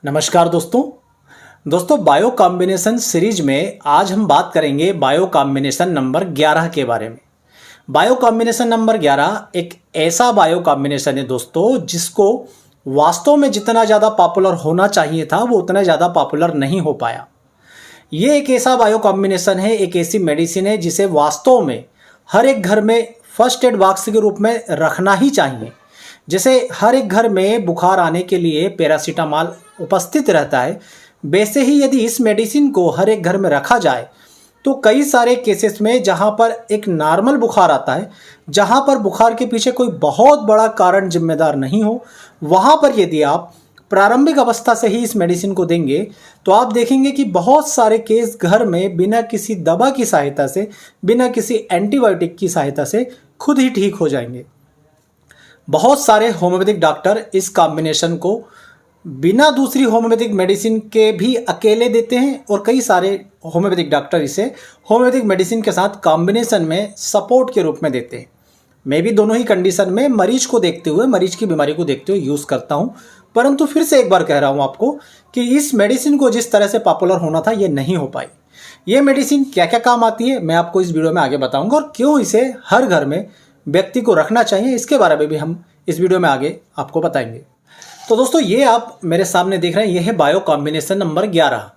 नमस्कार दोस्तों bio combination series में आज हम बात करेंगे बायो कॉम्बिनेशन नंबर 11 के बारे में। बायो कॉम्बिनेशन नंबर 11 एक ऐसा बायो कॉम्बिनेशन है दोस्तों जिसको वास्तव में जितना ज़्यादा पॉपुलर होना चाहिए था वो उतना ज़्यादा पॉपुलर नहीं हो पाया। ये एक ऐसा बायो कॉम्बिनेशन है, एक ऐसी मेडिसिन है जिसे वास्तव में हर एक घर में फर्स्ट एड बॉक्स के रूप में रखना ही चाहिए। जैसे हर एक घर में बुखार आने के लिए पैरासीटामॉल उपस्थित रहता है, वैसे ही यदि इस मेडिसिन को हर एक घर में रखा जाए तो कई सारे केसेस में जहां पर एक नॉर्मल बुखार आता है, जहां पर बुखार के पीछे कोई बहुत बड़ा कारण जिम्मेदार नहीं हो, वहां पर यदि आप प्रारंभिक अवस्था से ही इस मेडिसिन को देंगे तो आप देखेंगे कि बहुत सारे केस घर में बिना किसी दवा की सहायता से, बिना किसी एंटीबायोटिक की सहायता से खुद ही ठीक हो जाएंगे। बहुत सारे होम्योपैथिक डॉक्टर इस कॉम्बिनेशन को बिना दूसरी होम्योपैथिक मेडिसिन के भी अकेले देते हैं और कई सारे होम्योपैथिक डॉक्टर इसे होम्योपैथिक मेडिसिन के साथ कॉम्बिनेशन में सपोर्ट के रूप में देते हैं। मैं भी दोनों ही कंडीशन में मरीज को देखते हुए, मरीज की बीमारी को देखते हुए यूज़ करता हूं। परंतु फिर से एक बार कह रहा हूं आपको कि इस मेडिसिन को जिस तरह से पॉपुलर होना था ये नहीं हो पाई। ये मेडिसिन क्या क्या काम आती है मैं आपको इस वीडियो में आगे बताऊँगा, और क्यों इसे हर घर में व्यक्ति को रखना चाहिए इसके बारे में भी हम इस वीडियो में आगे आपको बताएंगे। तो दोस्तों ये आप मेरे सामने देख रहे हैं, ये है बायो कॉम्बिनेशन नंबर 11,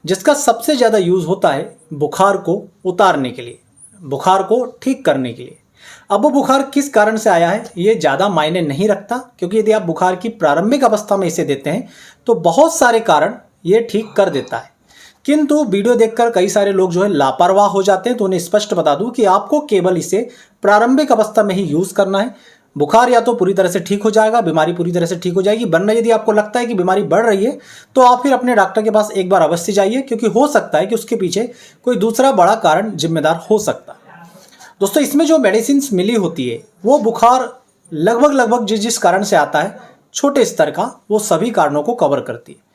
जिसका सबसे ज़्यादा यूज़ होता है बुखार को उतारने के लिए, बुखार को ठीक करने के लिए। अब वो बुखार किस कारण से आया है ये ज़्यादा मायने नहीं रखता, क्योंकि यदि आप बुखार की प्रारंभिक अवस्था में इसे देते हैं तो बहुत सारे कारण ये ठीक कर देता है। किंतु वीडियो देखकर कई सारे लोग जो है लापरवाह हो जाते हैं, तो उन्हें स्पष्ट बता दूं कि आपको केवल इसे प्रारंभिक अवस्था में ही यूज़ करना है। बुखार या तो पूरी तरह से ठीक हो जाएगा, बीमारी पूरी तरह से ठीक हो जाएगी, वरना यदि आपको लगता है कि बीमारी बढ़ रही है तो आप फिर अपने डॉक्टर के पास एक बार अवश्य जाइए, क्योंकि हो सकता है कि उसके पीछे कोई दूसरा बड़ा कारण जिम्मेदार हो सकता है। दोस्तों इसमें जो मेडिसिन मिली होती है वो बुखार लगभग जिस जिस कारण से आता है छोटे स्तर का, वो सभी कारणों को कवर करती है।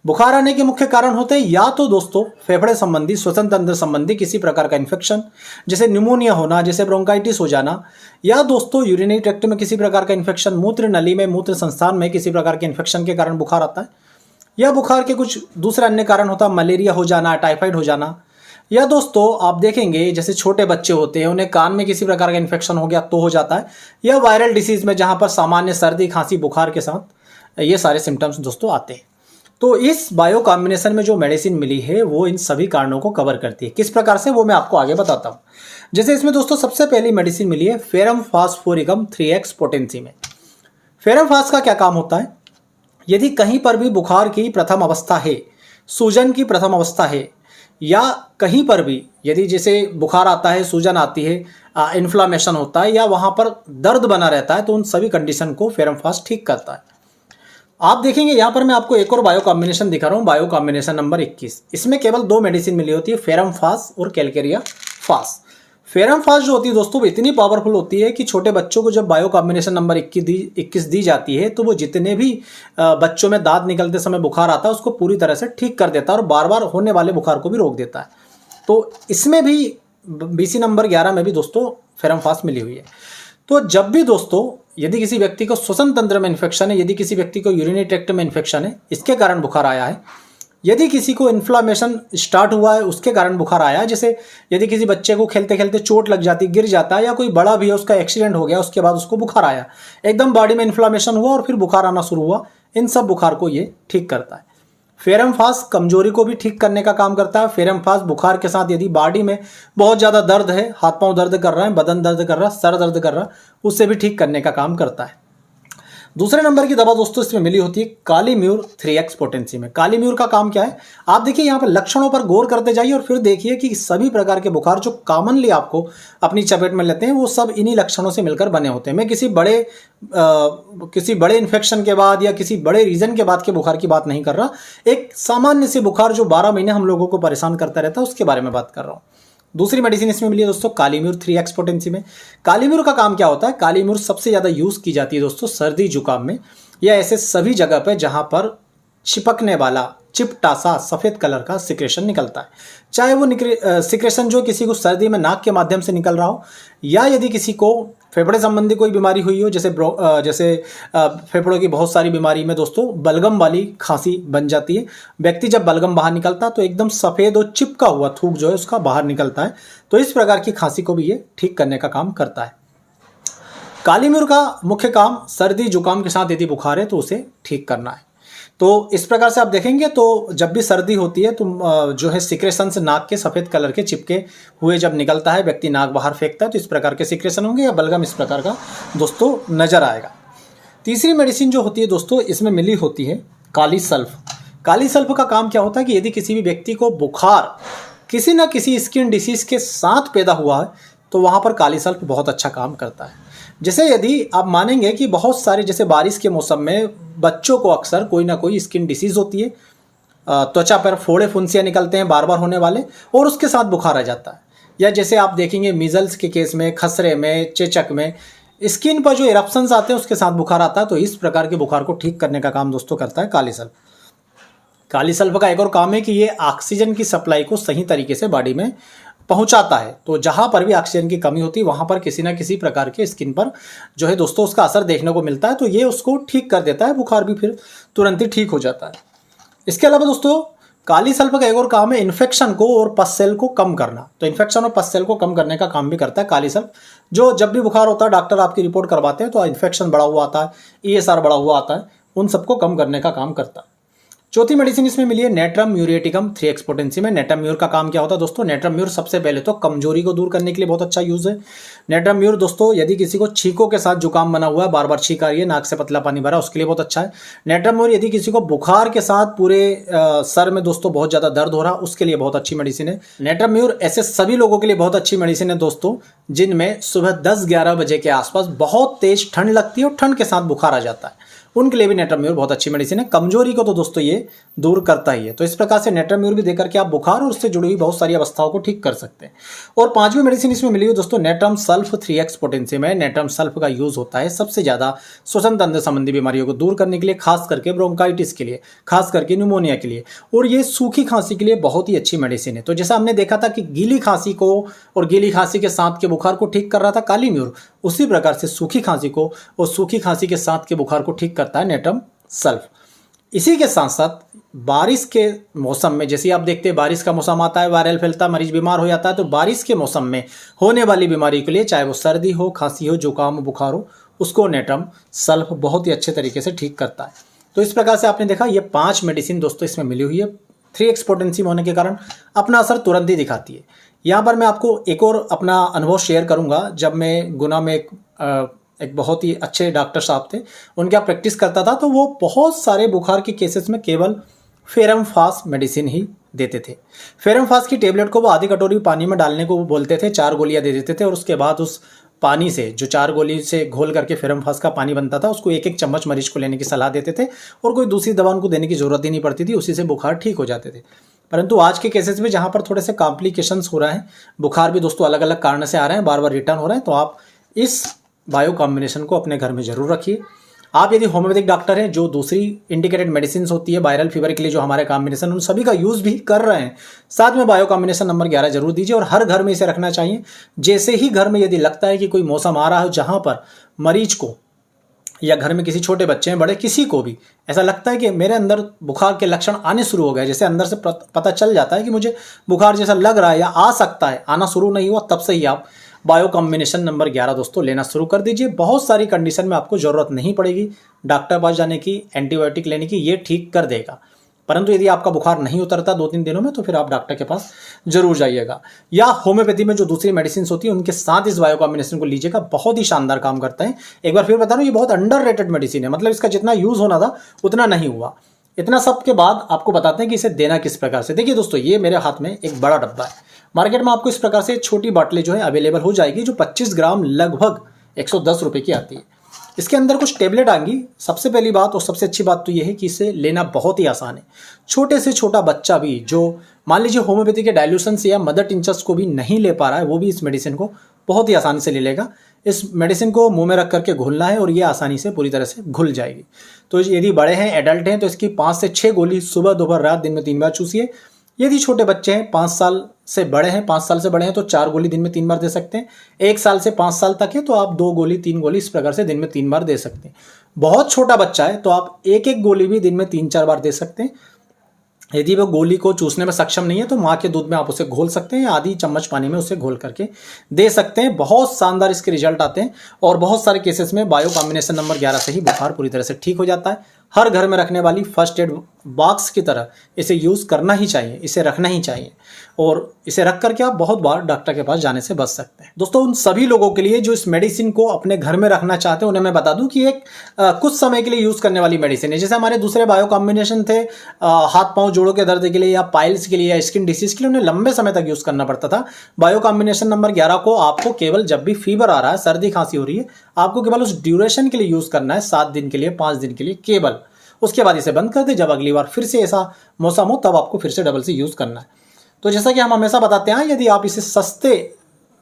बुखार आने के मुख्य कारण होते हैं या तो दोस्तों फेफड़े संबंधी, श्वसन तंत्र संबंधी किसी प्रकार का इन्फेक्शन, जैसे न्यूमोनिया होना, जैसे ब्रोंकाइटिस हो जाना, या दोस्तों यूरिनरी ट्रैक्ट में किसी प्रकार का इन्फेक्शन, मूत्र नली में, मूत्र संस्थान में किसी प्रकार के इन्फेक्शन के कारण बुखार आता है, या बुखार के कुछ दूसरे अन्य कारण होता है, मलेरिया हो जाना, टाइफाइड हो जाना, या दोस्तों आप देखेंगे जैसे छोटे बच्चे होते हैं उन्हें कान में किसी प्रकार का इन्फेक्शन हो गया तो हो जाता है, या वायरल डिसीज में जहाँ पर सामान्य सर्दी खांसी बुखार के साथ ये सारे सिम्टम्स दोस्तों आते हैं। तो इस बायो कॉम्बिनेशन में जो मेडिसिन मिली है वो इन सभी कारणों को कवर करती है। किस प्रकार से वो मैं आपको आगे बताता हूँ। जैसे इसमें दोस्तों सबसे पहली मेडिसिन मिली है फेरम फास्फोरिकम 3x पोटेंसी में। फेरम फास का क्या काम होता है, यदि कहीं पर भी बुखार की प्रथम अवस्था है, सूजन की प्रथम अवस्था है, या कहीं पर भी यदि जैसे बुखार आता है, सूजन आती है, इन्फ्लामेशन होता है, या वहाँ पर दर्द बना रहता है, तो उन सभी कंडीशन को फेरम फास ठीक करता है। आप देखेंगे यहाँ पर मैं आपको एक और बायो कॉम्बिनेशन दिखा रहा हूँ, बायो कॉम्बिनेशन नंबर 21। इसमें केवल 2 मेडिसिन मिली होती है, फेरम फास और कैलकेरिया फास। फेरम फास जो होती है दोस्तों वो इतनी पावरफुल होती है कि छोटे बच्चों को जब बायो कॉम्बिनेशन नंबर 21 दी जाती है तो वो जितने भी बच्चों में दांत निकलते समय बुखार आता है उसको पूरी तरह से ठीक कर देता है और बार बार होने वाले बुखार को भी रोक देता है। तो इसमें भी BC नंबर 11 में भी दोस्तों फेरम फास मिली हुई है। तो जब भी दोस्तों यदि किसी व्यक्ति को श्वसन तंत्र में इन्फेक्शन है, यदि किसी व्यक्ति को यूरिनरी ट्रैक्ट में इन्फेक्शन है, इसके कारण बुखार आया है, यदि किसी को इन्फ्लामेशन स्टार्ट हुआ है उसके कारण बुखार आया है, जैसे यदि किसी बच्चे को खेलते खेलते चोट लग जाती, गिर जाता है, या कोई बड़ा भी है उसका एक्सीडेंट हो गया उसके बाद उसको बुखार आया, एकदम बॉडी में इन्फ्लामेशन हुआ और फिर बुखार आना शुरू हुआ, इन सब बुखार को ये ठीक करता है। फेरम फास कमजोरी को भी ठीक करने का काम करता है। फेरम फास बुखार के साथ यदि बॉडी में बहुत ज़्यादा दर्द है, हाथ पांव दर्द कर रहा है, बदन दर्द कर रहा है, सर दर्द कर रहा है, उससे भी ठीक करने का काम करता है। दूसरे नंबर की दवा दोस्तों इसमें मिली होती है कालीम्यूर 3x पोटेंसी में। कालीम्यूर का काम क्या है, आप देखिए यहाँ पर लक्षणों पर गौर करते जाइए और फिर देखिए कि सभी प्रकार के बुखार जो कॉमनली आपको अपनी चपेट में लेते हैं वो सब इन्हीं लक्षणों से मिलकर बने होते हैं। मैं किसी बड़े इन्फेक्शन के बाद या किसी बड़े रीजन के बाद के बुखार की बात नहीं कर रहा, एक सामान्य से बुखार जो 12 महीने हम लोगों को परेशान करता रहता है उसके बारे में बात कर रहा हूँ। दूसरी मेडिसिन इसमें मिली है दोस्तों कालीम्यूर 3x पोटेंसी में। कालीम्यूर का काम क्या होता है, कालीम्यूर सबसे ज़्यादा यूज़ की जाती है दोस्तों सर्दी जुकाम में, या ऐसे सभी जगह पे जहाँ पर चिपकने वाला चिपटा सा सफ़ेद कलर का सिक्रेशन निकलता है, चाहे वो सिक्रेशन जो किसी को सर्दी में नाक के माध्यम से निकल रहा हो, या यदि किसी को फेफड़े संबंधी कोई बीमारी हुई हो, जैसे फेफड़ों की बहुत सारी बीमारी में दोस्तों बलगम वाली खांसी बन जाती है। व्यक्ति जब बलगम बाहर निकलता है तो एकदम सफ़ेद और चिपका हुआ थूक जो है उसका बाहर निकलता है, तो इस प्रकार की खांसी को भी ये ठीक करने का काम करता है। काली मिर्च का मुख्य काम सर्दी जुकाम के साथ यदि बुखार है तो उसे ठीक करना है। तो इस प्रकार से आप देखेंगे तो जब भी सर्दी होती है तो जो है सिक्रेशंस नाक के सफ़ेद कलर के चिपके हुए जब निकलता है, व्यक्ति नाक बाहर फेंकता है तो इस प्रकार के सिक्रेशन होंगे या बलगम इस प्रकार का दोस्तों नज़र आएगा। तीसरी मेडिसिन जो होती है दोस्तों इसमें मिली होती है काली सल्फ। काली सल्फ का काम क्या होता है कि यदि किसी भी व्यक्ति को बुखार किसी न किसी स्किन डिसीज़ के साथ पैदा हुआ है तो वहाँ पर काली सल्फ बहुत अच्छा काम करता है। जैसे यदि आप मानेंगे कि बहुत सारे जैसे बारिश के मौसम में बच्चों को अक्सर कोई ना कोई स्किन डिसीज़ होती है, त्वचा पर फोड़े फुंसियाँ निकलते हैं बार बार होने वाले और उसके साथ बुखार आ जाता है। या जैसे आप देखेंगे मीज़ल्स के केस में, खसरे में, चेचक में स्किन पर जो इरप्शंस आते हैं उसके साथ बुखार आता है, तो इस प्रकार के बुखार को ठीक करने का काम दोस्तों करता है काली सल्फ। काली सल्फ का एक और काम है कि ये ऑक्सीजन की सप्लाई को सही तरीके से बॉडी में पहुंचाता है। तो जहां पर भी ऑक्सीजन की कमी होती है वहां पर किसी ना किसी प्रकार के स्किन पर जो है दोस्तों उसका असर देखने को मिलता है, तो ये उसको ठीक कर देता है, बुखार भी फिर तुरंत ही ठीक हो जाता है। इसके अलावा दोस्तों काली सल्फ का एक और काम है इन्फेक्शन को और पस सेल को कम करना। तो इन्फेक्शन और पस सेल को कम करने का काम भी करता है काली सल्फ। जो जब भी बुखार होता है डॉक्टर आपकी रिपोर्ट करवाते हैं तो इन्फेक्शन बढ़ा हुआ आता है, ESR बढ़ा हुआ आता है, उन सबको कम करने का काम करता है। चौथी मेडिसिन इसमें मिली है नेट्रम म्यूरेटिकम 3x पोटेंसी में। नेट्रम म्यूर का काम क्या होता है दोस्तों? नेट्रम म्यूर सबसे पहले तो कमजोरी को दूर करने के लिए बहुत अच्छा यूज है। नेट्रम म्यूर दोस्तों यदि किसी को छींकों के साथ जुकाम बना हुआ है, बार बार छींक आ रही है, नाक से पतला पानी भरा, उसके लिए बहुत अच्छा है। नेट्रम म्यूर यदि किसी को बुखार के साथ पूरे सर में दोस्तों बहुत ज्यादा दर्द हो रहा, उसके लिए बहुत अच्छी मेडिसिन है। नेट्रम म्यूर ऐसे सभी लोगों के लिए बहुत अच्छी मेडिसिन है दोस्तों जिनमें सुबह 10-11 बजे के आसपास बहुत तेज ठंड लगती है और ठंड के साथ बुखार आ जाता है, उनके लिए भी नेट्रम म्यूर बहुत अच्छी मेडिसिन है। कमजोरी को तो दोस्तों ये दूर करता ही है। तो इस प्रकार से नेट्रम म्यूर भी देकर के आप बुखार और उससे जुड़ी हुई बहुत सारी अवस्थाओं को ठीक कर सकते हैं। और पांचवी मेडिसिन इसमें मिली है दोस्तों नेट्रम सल्फ 3x पोटेंसी में। नेट्रम सल्फ का यूज होता है सबसे ज्यादा श्वसन तंत्र संबंधी बीमारियों को दूर करने के लिए, खास करके ब्रोंकाइटिस के लिए, खास करके न्यूमोनिया के लिए, और ये सूखी खांसी के लिए बहुत ही अच्छी मेडिसिन है। तो जैसा हमने देखा था कि गीली खांसी को और गीली खांसी के साथ के बुखार को ठीक कर रहा था काली म्यूर, उसी प्रकार से सूखी खांसी को और सूखी खांसी के साथ के बुखार को ठीक करता है नेट्रम सल्फ। इसी के साथ साथ बारिश के मौसम में, जैसे आप देखते हैं बारिश का मौसम आता है, वायरल फैलता, मरीज बीमार हो जाता है, तो बारिश के मौसम में होने वाली बीमारी के लिए, चाहे वो सर्दी हो, खांसी हो, जुकाम हो, बुखार हो, उसको नेट्रम सल्फ बहुत ही अच्छे तरीके से ठीक करता है। तो इस प्रकार से आपने देखा ये 5 मेडिसिन दोस्तों इसमें मिली हुई है। 3x पोटेंसी होने के कारण अपना असर तुरंत ही दिखाती है। यहाँ पर मैं आपको एक और अपना अनुभव शेयर करूँगा। जब मैं गुना में एक बहुत ही अच्छे डॉक्टर साहब थे, उनके यहाँ प्रैक्टिस करता था, तो वो बहुत सारे बुखार के केसेस में केवल फेरम फास मेडिसिन ही देते थे। फेरम फास की टेबलेट को वो आधी कटोरी पानी में डालने को वो बोलते थे, 4 गोलियां दे देते थे, और उसके बाद उस पानी से जो 4 गोली से घोल करके फेरम फास का पानी बनता था उसको 1-1 चम्मच मरीज को लेने की सलाह देते थे, और कोई दूसरी दवा उनको देने की जरूरत ही नहीं पड़ती थी, उसी से बुखार ठीक हो जाते थे। परंतु आज के केसेस में जहाँ पर थोड़े से कॉम्प्लिकेशंस हो रहे हैं, बुखार भी दोस्तों अलग अलग कारण से आ रहे हैं, बार बार रिटर्न हो रहे हैं, तो आप इस बायो कॉम्बिनेशन को अपने घर में जरूर रखिए। आप यदि होम्योपैथिक डॉक्टर हैं, जो दूसरी इंडिकेटेड मेडिसिन होती है वायरल फीवर के लिए जो हमारे कॉम्बिनेशन, उन सभी का यूज भी कर रहे हैं, साथ में बायो कॉम्बिनेशन नंबर 11 जरूर दीजिए। और हर घर में इसे रखना चाहिए। जैसे ही घर में यदि लगता है कि कोई मौसम आ रहा है जहां पर मरीज को या घर में किसी छोटे बच्चे हैं, बड़े, किसी को भी ऐसा लगता है कि मेरे अंदर बुखार के लक्षण आने शुरू हो गए, जैसे अंदर से पता चल जाता है कि मुझे बुखार जैसा लग रहा है या आ सकता है, आना शुरू नहीं हुआ, तब से ही आप बायो कॉम्बिनेशन नंबर 11 दोस्तों लेना शुरू कर दीजिए। बहुत सारी कंडीशन में आपको जरूरत नहीं पड़ेगी डॉक्टर पास जाने की, एंटीबायोटिक लेने की, ये ठीक कर देगा। परंतु यदि आपका बुखार नहीं उतरता 2-3 दिनों में, तो फिर आप डॉक्टर के पास जरूर जाइएगा। या होम्योपैथी में जो दूसरी मेडिसिन होती है उनके साथ इस बायो कॉम्बिनेशन को लीजिएगा, बहुत ही शानदार काम करता है। एक बार फिर बता रहा हूँ, ये बहुत अंडररेटेड मेडिसिन है, मतलब इसका जितना यूज होना था उतना नहीं हुआ। इतना सब के बाद आपको बताते हैं कि इसे देना किस प्रकार से। देखिए दोस्तों, ये मेरे हाथ में एक बड़ा डब्बा है। मार्केट में आपको इस प्रकार से छोटी बाटली जो है अवेलेबल हो जाएगी, जो 25 ग्राम लगभग 110 रुपये की आती है। इसके अंदर कुछ टेबलेट आएंगी। सबसे पहली बात और सबसे अच्छी बात तो ये है कि इसे लेना बहुत ही आसान है। छोटे से छोटा बच्चा भी जो मान लीजिए होम्योपैथी के डाइल्यूशन से या मदर टिंचर्स को भी नहीं ले पा रहा है, वो भी इस मेडिसिन को बहुत ही आसानी से ले लेगा। इस मेडिसिन को मुंह में रख करके घुलना है और ये आसानी से पूरी तरह से घुल जाएगी। तो यदि बड़े हैं, एडल्ट हैं, तो इसकी 5 से 6 गोली सुबह, दोपहर, रात, दिन में 3 बार चूसिए। यदि छोटे बच्चे हैं, 5 साल से बड़े हैं, 5 साल से बड़े हैं तो 4 गोली दिन में 3 बार दे सकते हैं। 1 साल से 5 साल तक है तो आप 2 गोली 3 गोली इस प्रकार से दिन में 3 बार दे सकते हैं। बहुत छोटा बच्चा है तो आप एक एक गोली भी दिन में 3-4 बार दे सकते हैं। यदि वो गोली को चूसने में सक्षम नहीं है तो माँ के दूध में आप उसे घोल सकते हैं या आधी चम्मच पानी में उसे घोल करके दे सकते हैं। बहुत शानदार इसके रिजल्ट आते हैं और बहुत सारे केसेस में बायो कॉम्बिनेशन नंबर 11 से ही बुखार पूरी तरह से ठीक हो जाता है। हर घर में रखने वाली फर्स्ट एड बॉक्स की तरह इसे यूज़ करना ही चाहिए, इसे रखना ही चाहिए और इसे रख करके आप बहुत बार डॉक्टर के पास जाने से बच सकते हैं। दोस्तों, उन सभी लोगों के लिए जो इस मेडिसिन को अपने घर में रखना चाहते हैं उन्हें मैं बता दूं कि एक कुछ समय के लिए यूज़ करने वाली मेडिसिन है। जैसे हमारे दूसरे बायो कॉम्बिनेशन थे हाथ पांव जोड़ों के दर्द के लिए या पाइल्स के लिए या स्किन डिसीज के लिए, उन्हें लंबे समय तक यूज़ करना पड़ता था। बायो कॉम्बिनेशन नंबर 11 को आपको केवल जब भी फीवर आ रहा है, सर्दी खांसी हो रही है, आपको केवल उस ड्यूरेशन के लिए यूज़ करना है, 7 दिन के लिए, 5 दिन के लिए केवल। उसके बाद इसे बंद कर दे। जब अगली बार फिर से ऐसा मौसम हो तब आपको फिर से डबल से यूज़ करना है। तो जैसा कि हम हमेशा बताते हैं, यदि आप इसे सस्ते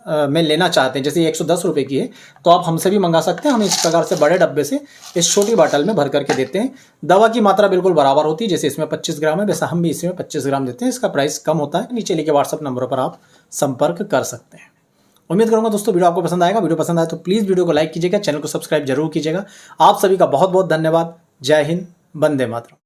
में लेना चाहते हैं, जैसे ये 110 रुपये की है, तो आप हमसे भी मंगा सकते हैं। हम इस प्रकार से बड़े डब्बे से इस छोटी बाटल में भर करके देते हैं। दवा की मात्रा बिल्कुल बराबर होती है, जैसे इसमें 25 ग्राम है वैसा हम भी इसमें 25 ग्राम देते हैं। इसका प्राइस कम होता है। नीचे लिखे व्हाट्सअप नंबरों पर आप संपर्क कर सकते हैं। उम्मीद करूंगा दोस्तों वीडियो आपको पसंद आएगा। वीडियो पसंद आए तो प्लीज़ वीडियो को लाइक कीजिएगा, चैनल को सब्सक्राइब जरूर कीजिएगा। आप सभी का बहुत बहुत धन्यवाद। जय हिंद, वंदे मातरम।